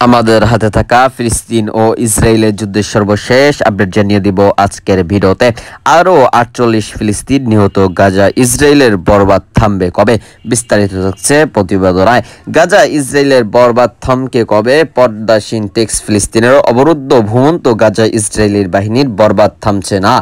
আমাদের হাতে থাকা ফিলিস্তিন ও ইসরায়েলের যুদ্ধের সর্বশেষ আপডেট জানিয়ে দিব আজকের ভিডিওতে। আরও ৪৮ ফিলিস্তিন নিহত, গাজা ইসরায়েলের বরবাদ থামবে কবে? বিস্তারিত থাকছে প্রতিবেদনায়। গাজা ইসরায়েলের বরবাদ থামকে কবে? পর্দাসীন টেক্সট। ফিলিস্তিনের অবরুদ্ধ ভূমন্ত গাজা ইসরায়েলের বাহিনীর বরবাদ থামছে না।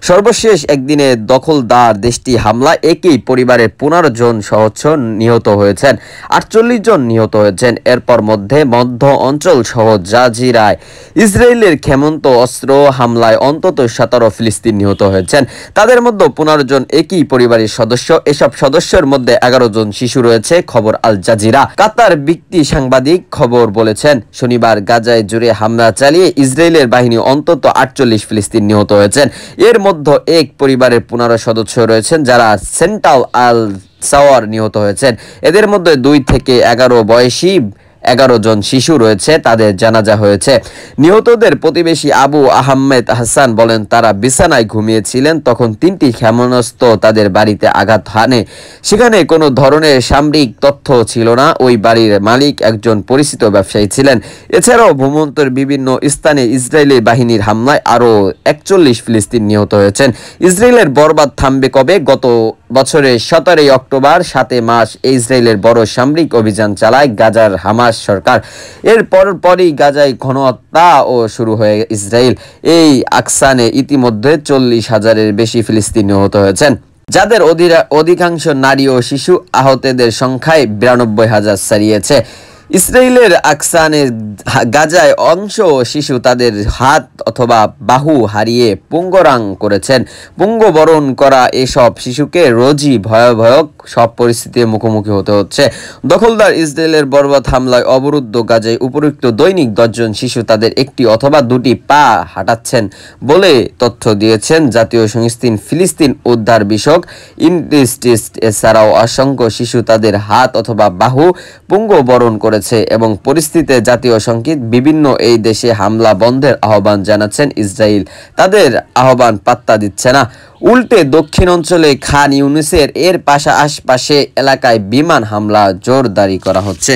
সর্বশেষ একদিনে দখলদার দেশটি হামলা একই পরিবারের ১৫ জন সহস্র নিহত হয়েছেন, ৪৮ জন নিহত হয়েছেন। এরপর মধ্য অঞ্চল সহ জাজিরায় ইসরায়েলের ক্ষেমন্ত অস্ত্র হামলায় অন্তত ১৭ ফিলিস্তিন নিহত হয়েছেন। তাদের মধ্যে ১৫ জন একই পরিবারের সদস্য। এসব সদস্যের মধ্যে ১১ জন শিশু রয়েছে। খবর আল জাজিরা। কাতার ভিত্তিক সাংবাদিক খবর বলেছেন, শনিবার গাজায় জুড়ে হামলা চালিয়ে ইসরায়েলের বাহিনী অন্তত ৪৮ ফিলিস্তিন নিহত হয়েছেন। এর মধ্যে এক পরিবারের ১৫ সদস্য রয়েছেন যারা সেন্ট্রাল আল সাওয়ার নিহত হয়েছেন। এদের মধ্যে ২ থেকে ১১ বয়সী ১১ জন শিশু রয়েছে, তাদের জানাজা হয়েছে। নিহতদের প্রতিবেশী আবু আহমেদ হাসান বলেন, তারা বিছানায় ঘুমিয়েছিলেন, তখন ৩টি ক্ষেপণাস্ত্র তাদের বাড়িতে আঘাত হানে। সেখানে কোনো ধরনের সামরিক তথ্য ছিল না। ওই বাড়ির মালিক একজন পরিচিত ব্যবসায়ী ছিলেন। এছাড়াও ভূমন্তের বিভিন্ন স্থানে ইসরায়েলি বাহিনীর হামলায় আরও ৪১ ফিলিস্তিন নিহত হয়েছেন। ইসরায়েলের বরবাদ থামবে কবে? গত বছরের ১৭ অক্টোবর ৭ মার্চ ইসরায়েলের বড় সামরিক অভিযান চালায় গাজার হামাস সরকার। এর পরপরই গাজায় গণহত্যা ও শুরু হয়ে ইসরায়েল। এই আকসানে ইতিমধ্যে ৪০,০০০-এর বেশি ফিলিস্তিনি নিহত হয়েছেন, যাদের অধিকাংশ নারী ও শিশু। আহতদের সংখ্যায় ৯২,০০০ ছাড়িয়েছে। ইসরায়েলের আকসানে গাজায় অংশ শিশু তাদের হাত অথবা বাহু হারিয়ে পুঙ্গবরণ করা এসব শিশুকে রোজই ভয়াবহ সব পরিস্থিতির মুখোমুখি হতে হচ্ছে। দখলদার ইসরায়েলের বর্বর হামলায় অবরুদ্ধ গাজায় উপরোক্ত দৈনিক ১০ জন শিশু তাদের একটি অথবা দুটি পা হাঁটাচ্ছেন বলে তথ্য দিয়েছেন জাতীয় সংস্থা ফিলিস্তিন উদ্ধার বিষয়ক ইনস্টিটিউট। এছাড়াও অসংখ্য শিশু তাদের হাত অথবা বাহু পুঙ্গবরণ করেছে এবং পরিস্থিতিতে জাতীয় সংগীত বিভিন্ন এই দেশে হামলা বন্ধের আহ্বান জানাচ্ছেন ইসরায়েল। তাদের আহ্বান পাত্তা দিচ্ছে না, উল্টে দক্ষিণ অঞ্চলে খান ইউনিসের আশপাশে এলাকায় বিমান হামলা জোরদারি করা হচ্ছে।